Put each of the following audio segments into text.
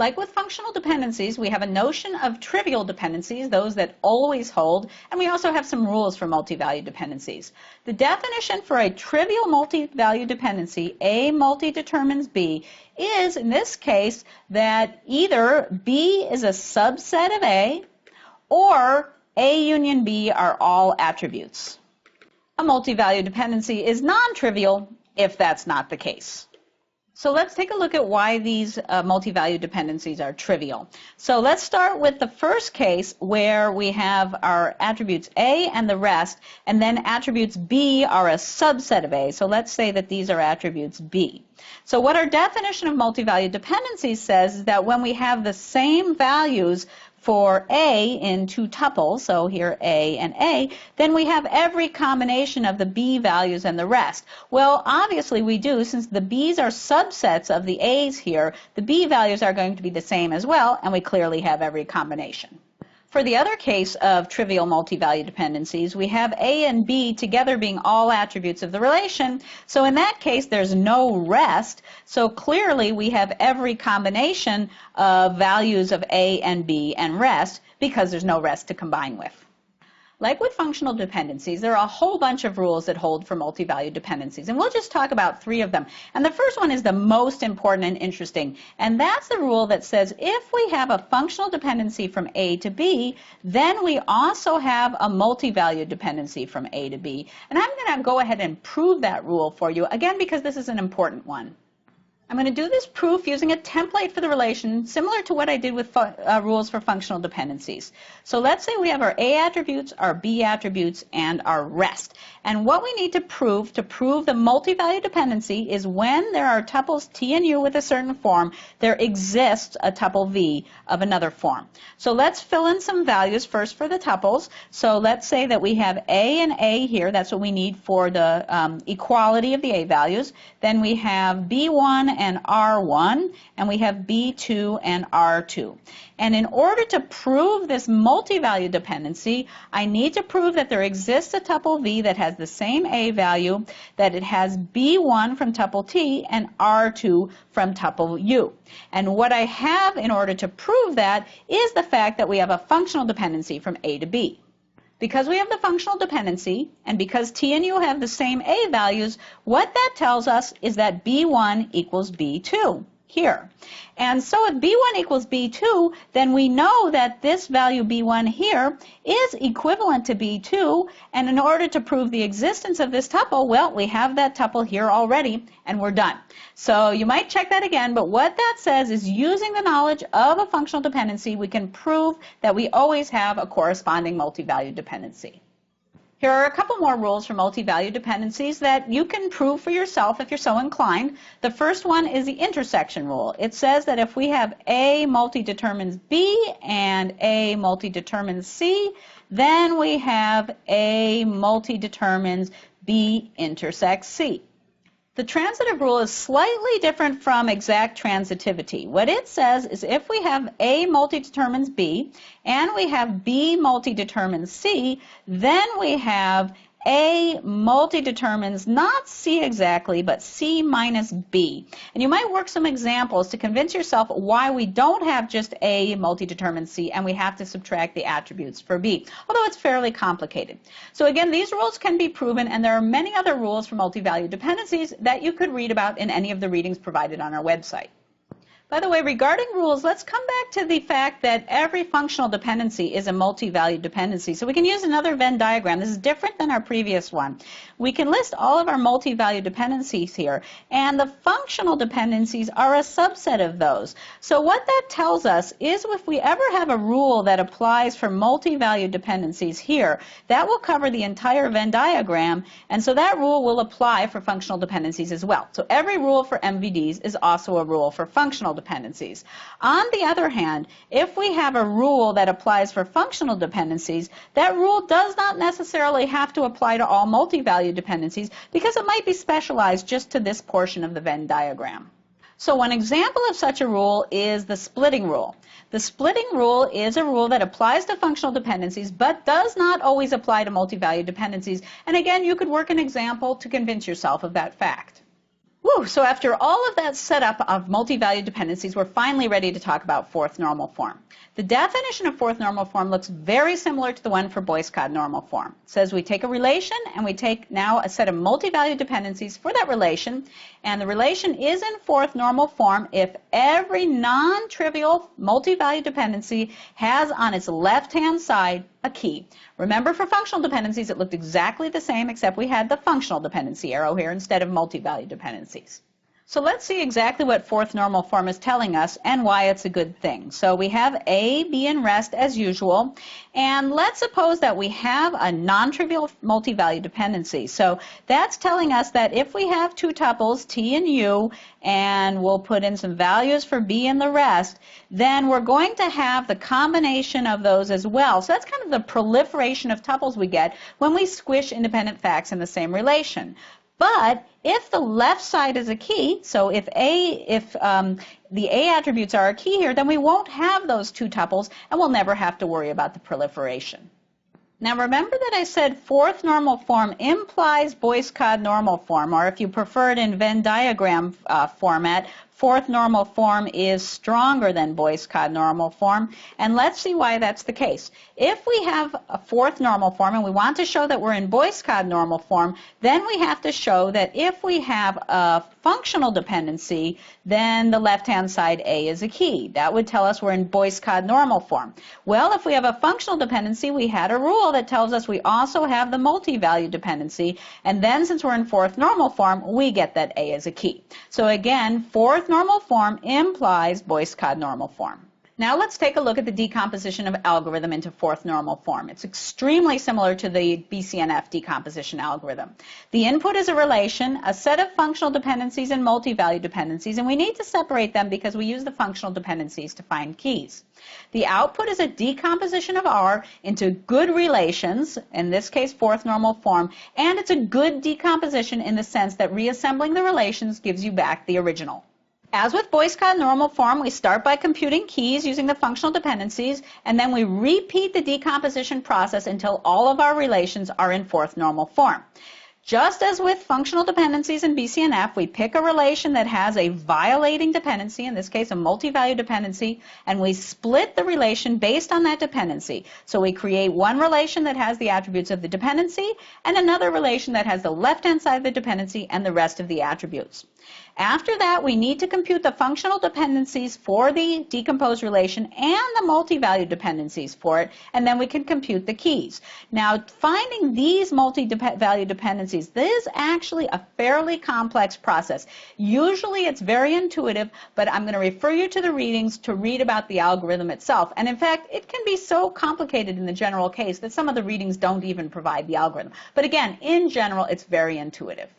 Like with functional dependencies, we have a notion of trivial dependencies, those that always hold, and we also have some rules for multivalued dependencies. The definition for a trivial multivalued dependency, A multi determines B, is in this case that either B is a subset of A or A union B are all attributes. A multivalued dependency is non-trivial if that's not the case. So let's take a look at why these multivalued dependencies are trivial. So let's start with the first case where we have our attributes A and the rest, and then attributes B are a subset of A. So let's say that these are attributes B. So what our definition of multivalued dependencies says is that when we have the same values for A in two tuples, so here A and A, then we have every combination of the B values and the rest. Well, obviously we do, since the B's are subsets of the A's here, the B values are going to be the same as well, and we clearly have every combination. For the other case of trivial multivalued dependencies, we have A and B together being all attributes of the relation. So in that case, there's no rest. So clearly, we have every combination of values of A and B and rest because there's no rest to combine with. Like with functional dependencies, there are a whole bunch of rules that hold for multivalued dependencies, and we'll just talk about 3 of them. And the first one is the most important and interesting, and that's the rule that says if we have a functional dependency from A to B, then we also have a multivalued dependency from A to B. And I'm going to go ahead and prove that rule for you, again, because this is an important one. I'm going to do this proof using a template for the relation similar to what I did with rules for functional dependencies. So let's say we have our A attributes, our B attributes, and our rest. And what we need to prove the multivalued dependency is when there are tuples T and U with a certain form, there exists a tuple V of another form. So let's fill in some values first for the tuples. So let's say that we have A and A here. That's what we need for the equality of the A values. Then we have B1 and R1, and we have B2 and R2. And in order to prove this multivalued dependency, I need to prove that there exists a tuple V that has the same A value, that it has B1 from tuple T and R2 from tuple U. And what I have in order to prove that is the fact that we have a functional dependency from A to B. Because we have the functional dependency, and because T and U have the same A values, what that tells us is that B1 equals B2 here. And so if B1 equals B2, then we know that this value B1 here is equivalent to B2, and in order to prove the existence of this tuple, well, we have that tuple here already, and we're done. So you might check that again, but what that says is using the knowledge of a functional dependency, we can prove that we always have a corresponding multivalued dependency. Here are a couple more rules for multivalued dependencies that you can prove for yourself if you're so inclined. The first one is the intersection rule. It says that if we have A multi-determines B and A multi-determines C, then we have A multi-determines B intersects C. The transitive rule is slightly different from exact transitivity. What it says is if we have A multi-determines B and we have B multi-determines C, then we have A multi-determines not C exactly, but C minus B. And you might work some examples to convince yourself why we don't have just A multi-determines C and we have to subtract the attributes for B, although it's fairly complicated. So again, these rules can be proven, and there are many other rules for multivalued dependencies that you could read about in any of the readings provided on our website. By the way, regarding rules, let's come back to the fact that every functional dependency is a multivalued dependency. So we can use another Venn diagram. This is different than our previous one. We can list all of our multivalued dependencies here, and the functional dependencies are a subset of those. So what that tells us is if we ever have a rule that applies for multivalued dependencies here, that will cover the entire Venn diagram, and so that rule will apply for functional dependencies as well. So every rule for MVDs is also a rule for functional dependencies. On the other hand, if we have a rule that applies for functional dependencies, that rule does not necessarily have to apply to all multivalued dependencies because it might be specialized just to this portion of the Venn diagram. So one example of such a rule is the splitting rule. The splitting rule is a rule that applies to functional dependencies but does not always apply to multivalued dependencies. And again, you could work an example to convince yourself of that fact. Woo, so after all of that setup of multivalued dependencies, we're finally ready to talk about fourth normal form. The definition of fourth normal form looks very similar to the one for Boyce-Codd normal form. It says we take a relation and we take now a set of multivalued dependencies for that relation, and the relation is in fourth normal form if every non-trivial multivalued dependency has on its left-hand side a key. Remember, for functional dependencies, it looked exactly the same, except we had the functional dependency arrow here instead of multivalued dependencies. So let's see exactly what fourth normal form is telling us and why it's a good thing. So we have A, B, and rest as usual, and let's suppose that we have a non-trivial multivalued dependency. So that's telling us that if we have two tuples, T and U, and we'll put in some values for B and the rest, then we're going to have the combination of those as well. So that's kind of the proliferation of tuples we get when we squish independent facts in the same relation. But if the left side is a key, so if the A attributes are a key here, then we won't have those two tuples and we'll never have to worry about the proliferation. Now remember that I said fourth normal form implies Boyce-Codd normal form, or if you prefer it in Venn diagram format, fourth normal form is stronger than Boyce-Codd normal form, and let's see why that's the case. If we have a fourth normal form and we want to show that we're in Boyce-Codd normal form, then we have to show that if we have a functional dependency, then the left-hand side A is a key. That would tell us we're in Boyce-Codd normal form. Well, if we have a functional dependency, we had a rule that tells us we also have the multi-valued dependency, and then since we're in fourth normal form, we get that A is a key. So again, fourth normal form implies Boyce-Codd normal form. Now let's take a look at the decomposition of algorithm into fourth normal form. It's extremely similar to the BCNF decomposition algorithm. The input is a relation, a set of functional dependencies and multi-valued dependencies, and we need to separate them because we use the functional dependencies to find keys. The output is a decomposition of R into good relations, in this case fourth normal form, and it's a good decomposition in the sense that reassembling the relations gives you back the original. As with Boyce-Codd normal form, we start by computing keys using the functional dependencies, and then we repeat the decomposition process until all of our relations are in fourth normal form. Just as with functional dependencies in BCNF, we pick a relation that has a violating dependency, in this case a multi-valued dependency, and we split the relation based on that dependency. So we create one relation that has the attributes of the dependency and another relation that has the left-hand side of the dependency and the rest of the attributes. After that, we need to compute the functional dependencies for the decomposed relation and the multi-valued dependencies for it, and then we can compute the keys. Now, finding these multi-valued dependencies, this is actually a fairly complex process. Usually it's very intuitive, but I'm going to refer you to the readings to read about the algorithm itself. And in fact, it can be so complicated in the general case that some of the readings don't even provide the algorithm. But again, in general, it's very intuitive.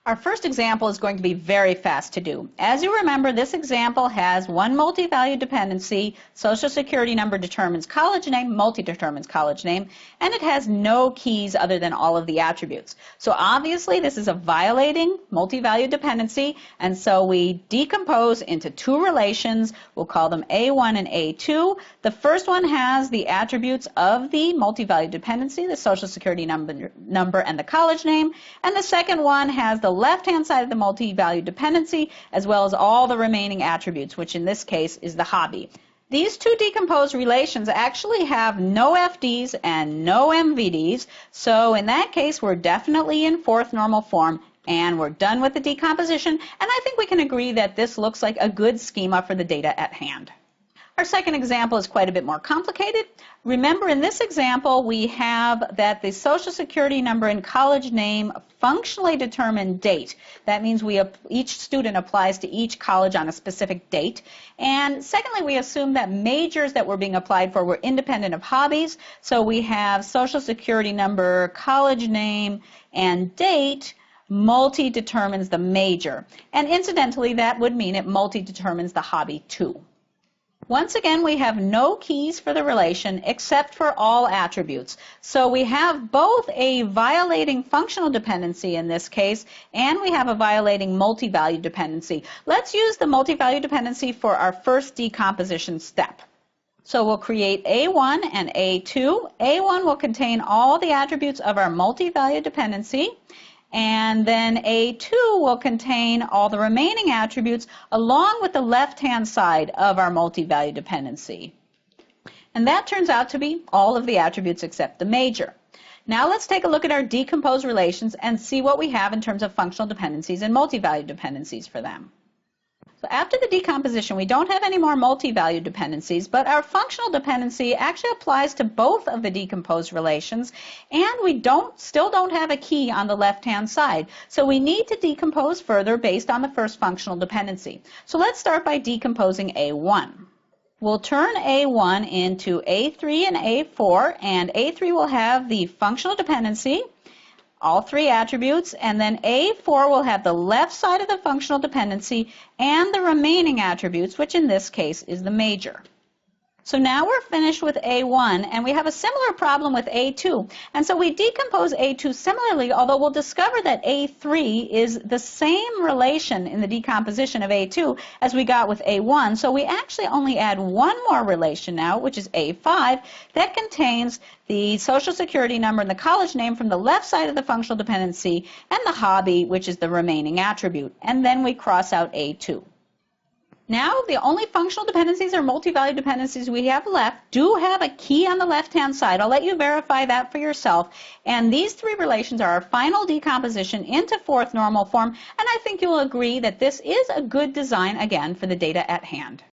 Our first example is going to be very fast to do. As you remember, this example has one multi-valued dependency, social security number determines college name, multi-determines college name, and it has no keys other than all of the attributes. So obviously this is a violating multi-valued dependency, and so we decompose into two relations. We'll call them A1 and A2. The first one has the attributes of the multi-valued dependency, the social security number and the college name, and the second one has the left-hand side of the multi-valued dependency, as well as all the remaining attributes, which in this case is the hobby. These two decomposed relations actually have no FDs and no MVDs, so in that case we're definitely in fourth normal form, and we're done with the decomposition, and I think we can agree that this looks like a good schema for the data at hand. Our second example is quite a bit more complicated. Remember, in this example, we have that the social security number and college name functionally determine date. That means each student applies to each college on a specific date. And secondly, we assume that majors that were being applied for were independent of hobbies. So we have social security number, college name, and date. Multi determines the major. And incidentally, that would mean it multi determines the hobby too. Once again, we have no keys for the relation except for all attributes. So we have both a violating functional dependency in this case, and we have a violating multi-valued dependency. Let's use the multi-valued dependency for our first decomposition step. So we'll create A1 and A2. A1 will contain all the attributes of our multi-valued dependency, and then A2 will contain all the remaining attributes along with the left-hand side of our multi-value dependency. And that turns out to be all of the attributes except the major. Now let's take a look at our decomposed relations and see what we have in terms of functional dependencies and multi-value dependencies for them. So after the decomposition, we don't have any more multi-value dependencies, but our functional dependency actually applies to both of the decomposed relations, and we still don't have a key on the left-hand side. So we need to decompose further based on the first functional dependency. So let's start by decomposing A1. We'll turn A1 into A3 and A4, and A3 will have the functional dependency, all three attributes, and then A4 will have the left side of the functional dependency and the remaining attributes, which in this case is the major. So now we're finished with A1, and we have a similar problem with A2. And so we decompose A2 similarly, although we'll discover that A3 is the same relation in the decomposition of A2 as we got with A1. So we actually only add one more relation now, which is A5, that contains the social security number and the college name from the left side of the functional dependency and the hobby, which is the remaining attribute. And then we cross out A2. Now, the only functional dependencies or multi-value dependencies we have left do have a key on the left-hand side. I'll let you verify that for yourself. And these three relations are our final decomposition into fourth normal form. And I think you'll agree that this is a good design, again, for the data at hand.